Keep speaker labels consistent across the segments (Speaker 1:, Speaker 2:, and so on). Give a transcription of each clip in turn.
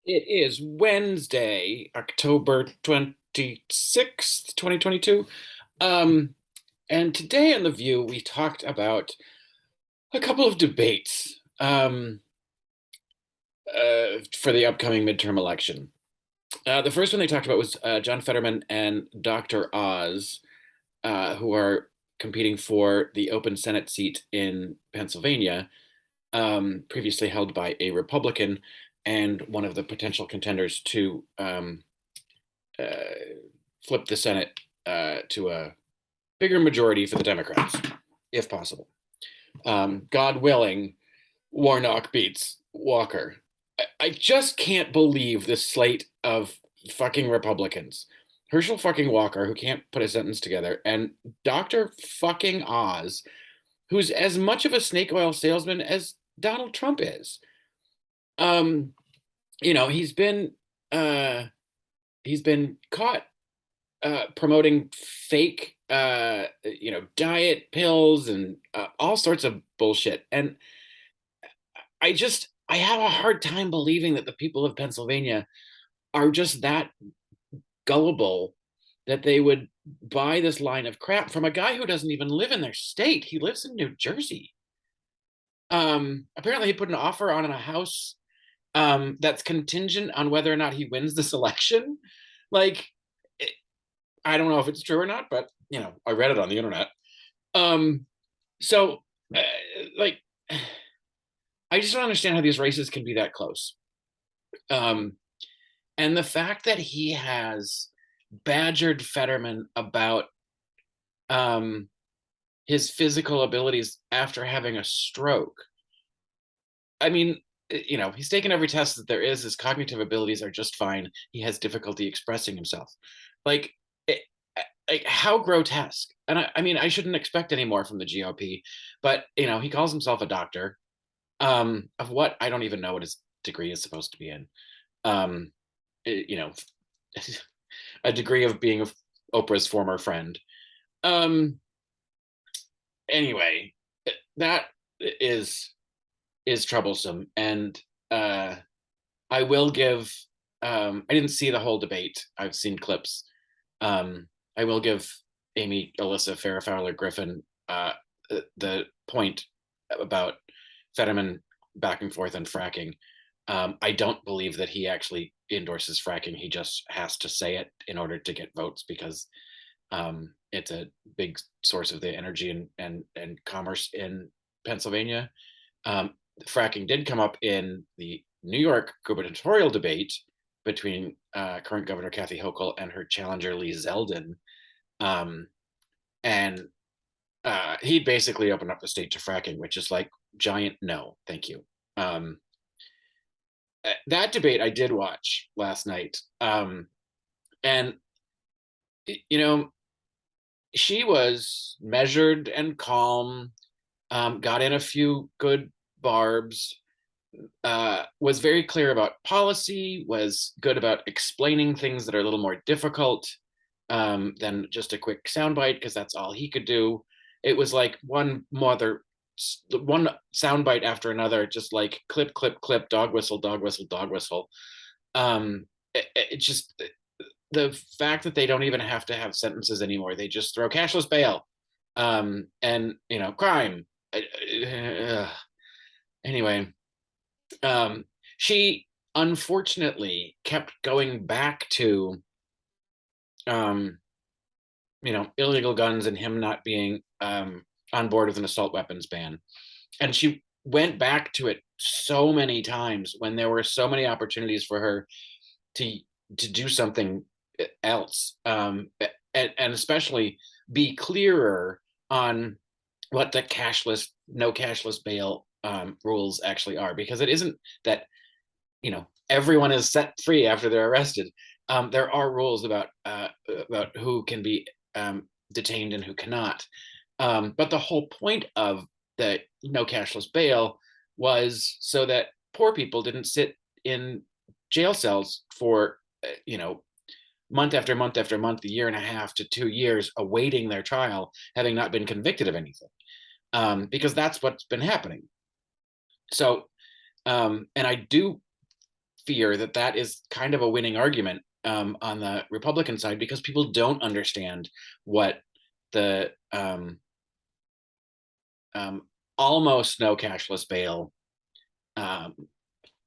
Speaker 1: It is Wednesday, October 26th, 2022. Um, and today on The View, we talked about a couple of debates for the upcoming midterm election. The first one they talked about was John Fetterman and Dr. Oz, who are competing for the open Senate seat in Pennsylvania, previously held by a Republican and one of the potential contenders to uh, flip the Senate to a bigger majority for the Democrats, if possible. God willing, Warnock beats Walker. I just can't believe this slate of fucking Republicans. Herschel fucking Walker, who can't put a sentence together, and Dr. fucking Oz, who's as much of a snake oil salesman as Donald Trump is. Um, uh he's been caught promoting fake diet pills and all sorts of bullshit. And I have a hard time believing that the people of Pennsylvania are just that gullible that they would buy this line of crap from a guy who doesn't even live in their state. He lives in New Jersey. Apparently he put an offer on a house that's contingent on whether or not he wins this election. Like, I don't know if it's true or not, but I read it on the internet. Um, so, uh, like, I just don't understand how these races can be that close. Um, and the fact that he has badgered Fetterman about um, his physical abilities after having a stroke. I mean, he's taken every test that there is. His cognitive abilities are just fine. He has difficulty expressing himself. Like, it, like how grotesque. And I mean, I shouldn't expect any more from the GOP, but he calls himself a doctor. Of what? I don't even know what his degree is supposed to be in. Um, you know, a degree of being Oprah's former friend. Um, anyway, that is is troublesome, and I will give. I didn't see the whole debate. I've seen clips. Um, I will give Amy Alyssa Farrah Fowler Griffin the point about Fetterman back and forth on fracking. I don't believe that he actually endorses fracking. He just has to say it in order to get votes because it's a big source of the energy and commerce in Pennsylvania. Fracking did come up in the New York gubernatorial debate between current Governor Kathy Hochul and her challenger Lee Zeldin, um, and he basically opened up the state to fracking, which is like giant no, thank you. Um, that debate I did watch last night, and you know she was measured and calm, got in a few good barbs, was very clear about policy, was good about explaining things that are a little more difficult than just a quick soundbite, because that's all he could do. It was like one soundbite after another, just like clip, clip, clip, dog whistle, dog whistle, dog whistle. It just the fact that they don't even have to have sentences anymore; they just throw cashless bail, and crime. Anyway, um, she unfortunately kept going back to um, illegal guns and him not being on board with an assault weapons ban. And she went back to it so many times when there were so many opportunities for her to do something else, and especially be clearer on what the no cashless bail rules actually are, because it isn't that everyone is set free after they're arrested. There are rules about who can be detained and who cannot. But the whole point of the no cashless bail was so that poor people didn't sit in jail cells for month after month after month, a year and a half to 2 years, awaiting their trial, having not been convicted of anything, because that's what's been happening. So, and I do fear that that is kind of a winning argument on the Republican side, because people don't understand what the um, almost no cashless bail. Um,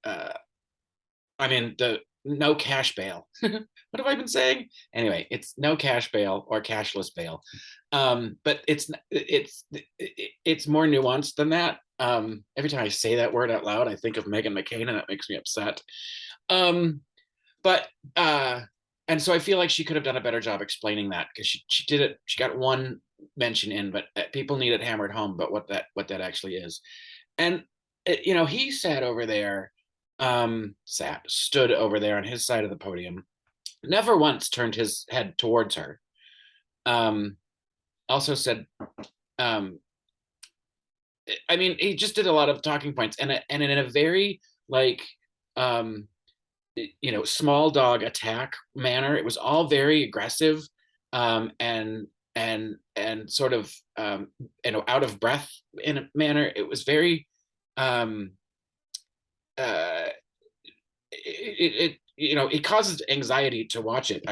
Speaker 1: uh, I mean, the no cash bail. What have I been saying? Anyway, it's no cash bail or cashless bail, but it's more nuanced than that. Every time I say that word out loud, I think of Meghan McCain, and it makes me upset. Um, but and so I feel like she could have done a better job explaining that, because she did it. She got one mention in, but people need it hammered home. But what that actually is, and he sat over there, stood over there on his side of the podium, never once turned his head towards her. Also said, um, I mean, he just did a lot of talking points, and in a very like small dog attack manner. It was all very aggressive, and sort of out of breath in a manner. It was very um uh it causes anxiety to watch it.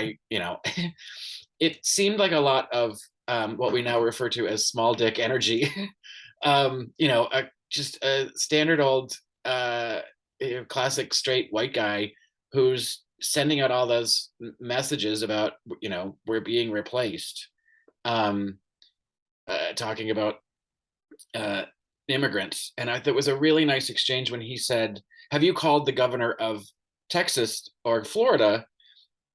Speaker 1: It seemed like a lot of what we now refer to as small dick energy. Just a standard old classic straight white guy who's sending out all those messages about we're being replaced, um, talking about uh, immigrants. And I thought it was a really nice exchange when he said, "Have you called the governor of Texas or Florida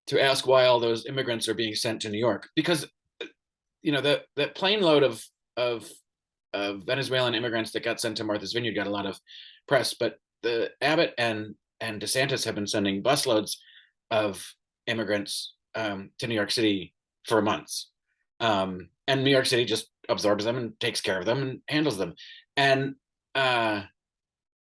Speaker 1: to ask why all those immigrants are being sent to New York?" Because that plane load of Venezuelan immigrants that got sent to Martha's Vineyard got a lot of press, but the Abbott and DeSantis have been sending busloads of immigrants to New York City for months, and New York City just absorbs them and takes care of them and handles them. And uh,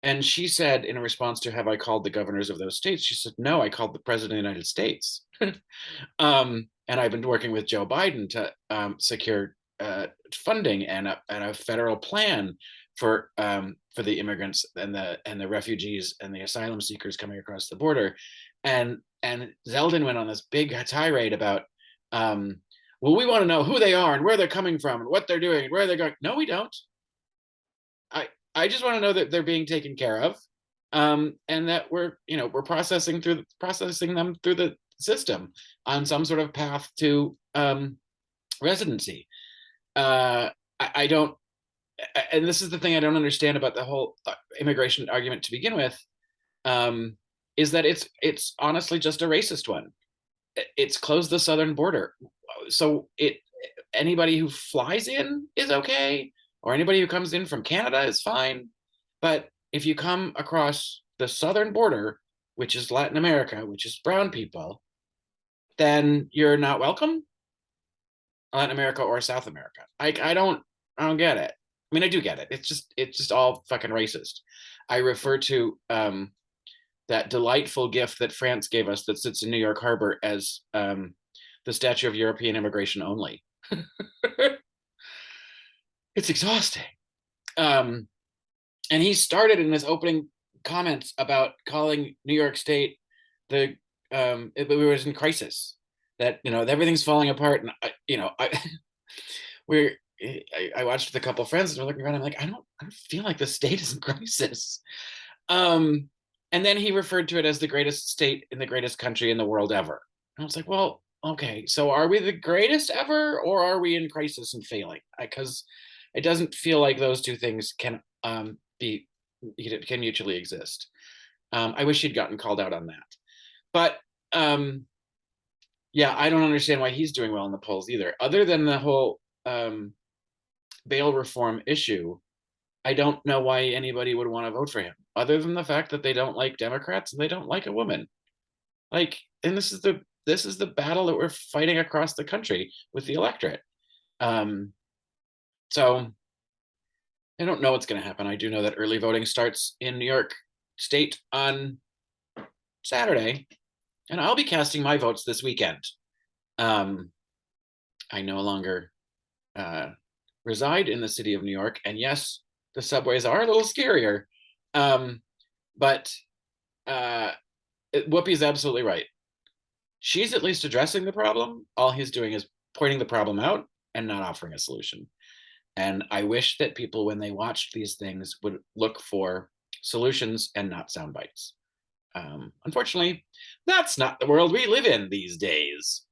Speaker 1: and she said, in response to, "Have I called the governors of those states?" She said, "No, I called the president of the United States." And I've been working with Joe Biden to secure funding and a federal plan for the immigrants and the refugees and the asylum seekers coming across the border. And Zeldin went on this big tirade about, well, we want to know who they are and where they're coming from and what they're doing and where they're going. No, we don't. I just want to know that they're being taken care of, and that we're processing them through the system on some sort of path to residency. I don't, and this is the thing I don't understand about the whole immigration argument to begin with, is that it's honestly just a racist one. It's closed the southern border, so anybody who flies in is okay, or anybody who comes in from Canada is fine. But if you come across the southern border, which is Latin America, which is brown people, then you're not welcome. Latin America or South America. I don't get it. I mean, I do get it. It's just all fucking racist. I refer to that delightful gift that France gave us that sits in New York Harbor as the Statue of European Immigration Only. It's exhausting. And he started in his opening comments about calling New York State we was in crisis, that everything's falling apart, and I watched with a couple of friends and we're looking around. I'm like, I don't feel like the state is in crisis. And then he referred to it as the greatest state in the greatest country in the world ever. And I was like, well, okay, so are we the greatest ever, or are we in crisis and failing? Because it doesn't feel like those two things can mutually exist. I wish he'd gotten called out on that. But yeah, I don't understand why he's doing well in the polls either. Other than the whole bail reform issue, I don't know why anybody would want to vote for him, other than the fact that they don't like Democrats and they don't like a woman. And this is the battle that we're fighting across the country with the electorate. So I don't know what's going to happen. I do know that early voting starts in New York State on Saturday, and I'll be casting my votes this weekend. I no longer reside in the city of New York, and yes, the subways are a little scarier, but Whoopi's absolutely right. She's at least addressing the problem. All he's doing is pointing the problem out and not offering a solution. And I wish that people, when they watched these things, would look for solutions and not sound bites. Unfortunately, that's not the world we live in these days.